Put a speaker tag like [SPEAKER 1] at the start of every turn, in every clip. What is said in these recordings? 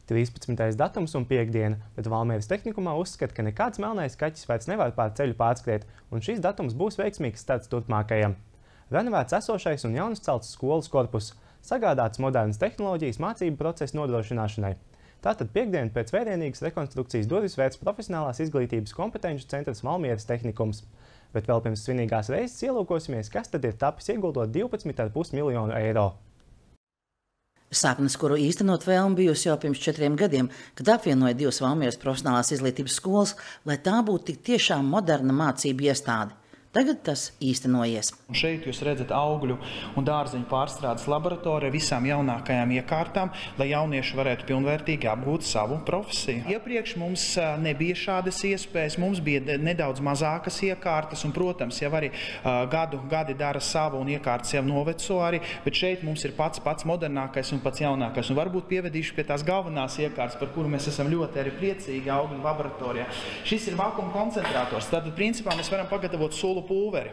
[SPEAKER 1] 13. datums un piekdiena, bet Valmieras tehnikumā uzskata, ka nekāds melnais kaķis vairs nevar pār ceļu pārskriet, un šīs datums būs veiksmīgs starts turpmākajam. Renovēts esošais un jauns celts skolas korpus, sagādāts modernas tehnoloģijas mācību procesu nodrošināšanai. Tātad piekdienu pēc vērienīgas rekonstrukcijas durvis vērts profesionālās izglītības kompetenču centrs Valmieras tehnikums. Bet vēl pirms svinīgās reizes ielūkosimies, kas tad ir tapis ieguldot 12,5 miljonu eiro.
[SPEAKER 2] Sapnis, kuru īstenot vēlme bijusi jau pirms 4 gadiem, kad apvienoja 2 Valmieras profesionālās izglītības skolas, lai tā būtu tik tiešām moderna mācību iestāde. Tagad tas īstenojies.
[SPEAKER 3] Šeit jūs redzat augļu un dārzeņu pārstrādes laboratoriju ar visām jaunākajām iekārtām, lai jaunieši varētu pilnvērtīgi apgūt savu profesiju. Iepriekš mums nebija šādas iespējas, mums bija nedaudz mazākas iekārtas, un, protams, jau arī gadi dara savu un iekārtas jau noveco arī, bet šeit mums ir pats modernākais un pats jaunākais. Un varbūt pievedīšu pie tās galvenās iekārtas, par kuru mēs esam ļoti arī priecīgi augļu laboratorijā. Šis ir vakuma koncentrators. Tātad, principā, mēs varam pagatavot sulu pulveri,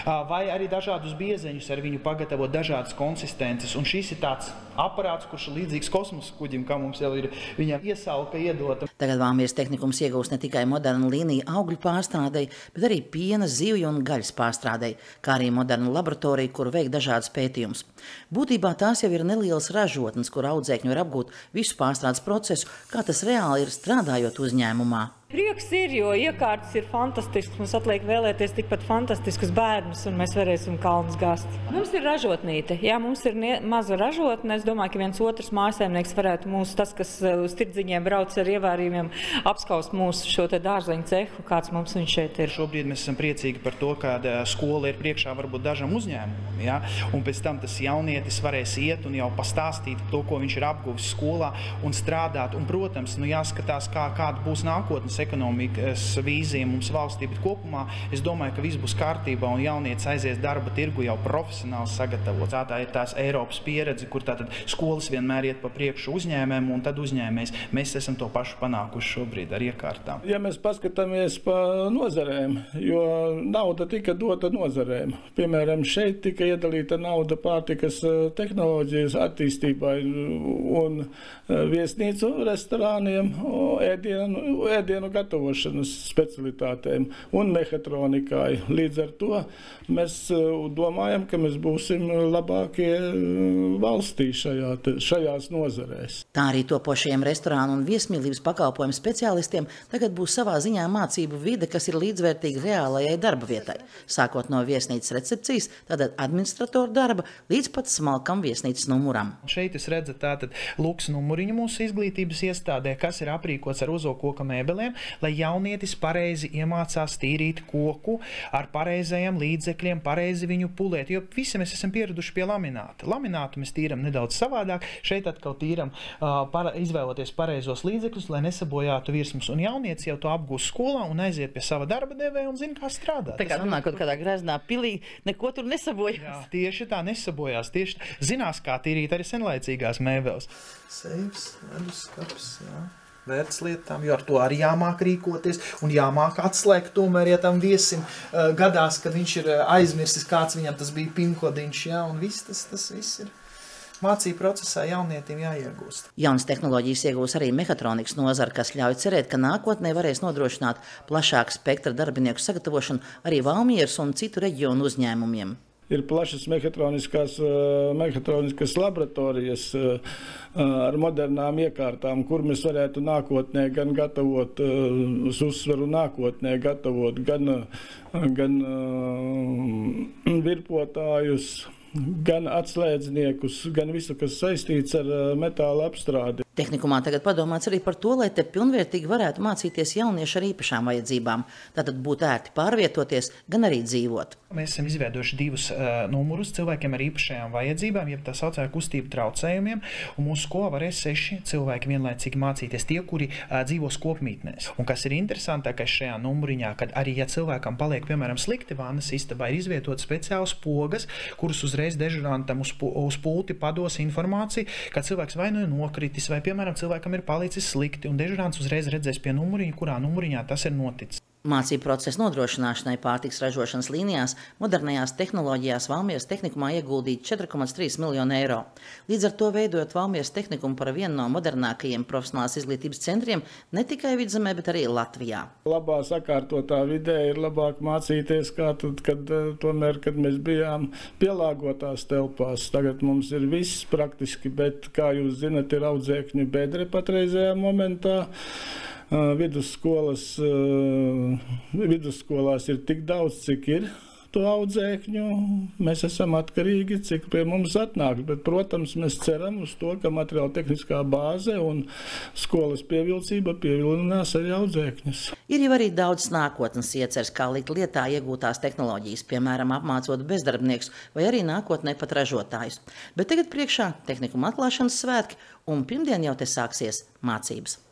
[SPEAKER 3] vai arī dažādus biezeņus ar viņu pagatavot dažādas konsistences. Un šis ir tāds aparāts, kurš ir līdzīgs kosmosa kuģim, kā mums jau ir viņam iesauka iedota.
[SPEAKER 2] Tagad Valmieras tehnikums iegūs ne tikai modernu līniju augļu pārstrādei, bet arī piena, zivju un gaļas pārstrādei, kā arī modernu laboratoriju, kur veik dažādas pētījumus. Būtībā tās jau ir nelielas ražotnes, kur audzēkņi var apgūt visu pārstrādes procesu, kā tas reāli ir strādājot uzņēmumā.
[SPEAKER 4] Prieks ir, jo iekārtas ir fantastisks. Mums atliek vēlēties tikpat fantastiskus bērnus, un mēs varēsim kalnus gāzt. Mums ir ražotnīte. Jā, mums ir maza ražotne. Es domāju, ka viens otrs mājsaimnieks varētu mūs, tas, kas uz tirdziņiem brauc ar ievārījumiem, apskaust mūsu šo te dārzeņu cehu, kāds mums viņš šeit ir.
[SPEAKER 3] Šobrīd mēs esam priecīgi par to, ka skola ir priekšā varbūt dažam uzņēmumam, ja? Un pēc tam tas jaunietis varēs iet un jau pastāstīt to, ko viņš ir apguvis skolā un strādāt. Un, protams, jāskatās, kāda būs nākotnes ekonomikas vīzija mums valstī, bet kopumā es domāju, ka viss būs kārtībā un jaunietis aizies darba tirgu jau profesionāli sagatavots. Tā ir tās Eiropas pieredze, kur tātad skolas vienmēr iet pa priekšu uzņēmēm un tad uzņēmējs. Mēs esam to pašu panākuši šobrīd ar iekārtām.
[SPEAKER 5] Ja mēs paskatāmies pa nozarēm, jo nauda tika dota nozarēm. Piemēram, šeit tika iedalīta nauda pārtikas tehnoloģijas attīstībai un viesnīcu restorāniem, ēdienu gatavošanas specialitātēm un mehatronikai. Līdz ar to mēs domājam, ka mēs būsim labākie valstī šajās nozarēs.
[SPEAKER 2] Tā arī topošajiem restorānu un viesmīlības pakalpojumu speciālistiem tagad būs savā ziņā mācību vide, kas ir līdzvērtīga reālajai darba vietai. Sākot no viesnīcas recepcijas, tātad administratoru darba, līdz pat smalkam viesnīcas numuram.
[SPEAKER 3] Šeit jūs redzat tātad luks numuriņu mūsu izglītības iestādē, kas ir aprīkots ar ozokoka mēbelēm, lai jaunietis pareizi iemācās tīrīt koku ar pareizajiem līdzekļiem, pareizi viņu pulēt, jo visi mēs esam pieraduši pie lamināta. Laminātu mēs tīram nedaudz savādāk, šeit atkal tīram izvēloties pareizos līdzekļus, lai nesabojātu virsmas. Un jaunietis jau to apgūst skolā un aiziet pie sava darba devēja un zina, kā strādāt.
[SPEAKER 2] Tā kā nonākot kādā greznā pilī, neko tur nesabojās.
[SPEAKER 3] Jā, tieši tā nesabojās, tieši zinās, kā tīrīt arī senlaicīgās mēbeles. Seifs, leduskapis, jā. Vērts lietām, jo ar to arī jāmāk rīkoties un jāmāk atslēgt tomēr, ja tam viesim gadās, kad viņš ir aizmirsis, kāds viņam tas bija pinkodiņš, jā, un viss tas viss ir mācību procesā jaunietim jāiegūst.
[SPEAKER 2] Jaunas tehnoloģijas iegūs arī mehatronikas nozara, kas ļauj cerēt, ka nākotnē varēs nodrošināt plašāku spektra darbinieku sagatavošanu arī Valmieras un citu reģionu uzņēmumiem.
[SPEAKER 5] Ir plašas mehatroniskas laboratorijas ar modernām iekārtām, kur mēs varētu nākotnē gan gatavot, uz uzsveru nākotnē gatavot gan virpotājus, gan atslēdzniekus, gan visu, kas saistīts ar metāla apstrādi.
[SPEAKER 2] Tehnikumā tagad padomāts arī par to, lai te pilnvērtīgi varētu mācīties jaunieši ar īpašām vajadzībām. Tātad būtu ērti pārvietoties, gan arī dzīvot.
[SPEAKER 3] Mēs esam izveidojuši 2 numurus cilvēkiem ar īpašajām vajadzībām, jeb tā saucamā kustību traucējumiem, un mūsu skolā varēs 6 cilvēki vienlaicīgi mācīties, tie, kuri dzīvo skopmītnēs. Un kas ir interesantākais šajā numuriņā, kad arī, ja cilvēkam paliek, piemēram, slikti vannas istabā, ir izvietot speciāls pogas, kurus uzreiz dežurantam uz pulti pados informāciju, kad cilvēks vai nu ir nokritis, vai, piemēram, cilvēkam ir palicis slikti, un dežurants uzreiz redzēs pie numuriņa, kurā numuriņā tas ir noticis.
[SPEAKER 2] Mācību procesu nodrošināšanai pārtiks ražošanas līnijās modernajās tehnoloģijās Valmieras tehnikumā ieguldīt 4,3 miljonu eiro. Līdz ar to veidojot Valmieras tehnikumu par vienu no modernākajiem profesionālās izglītības centriem ne tikai Vidzemē, bet arī Latvijā.
[SPEAKER 5] Labā sakārtotā vidē ir labāk mācīties, kā tad, kad mēs bijām pielāgotās telpās. Tagad mums ir viss praktiski, bet, kā jūs zinat, ir audzēkņu bedre patreizējā momentā. Vidusskolās ir tik daudz, cik ir to audzēkņu. Mēs esam atkarīgi, cik pie mums atnāk. Bet, protams, mēs ceram uz to, ka materiāla tehniskā bāze un skolas pievilcība pievilinās arī audzēkņus.
[SPEAKER 2] Ir jau arī daudz nākotnes ieceres, kā likt lietā iegūtās tehnoloģijas, piemēram, apmācot bezdarbniekus vai arī nākotnē pat ražotājus. Bet tagad priekšā tehnikuma atklāšanas svētki un pirmdien jau te sāksies mācības.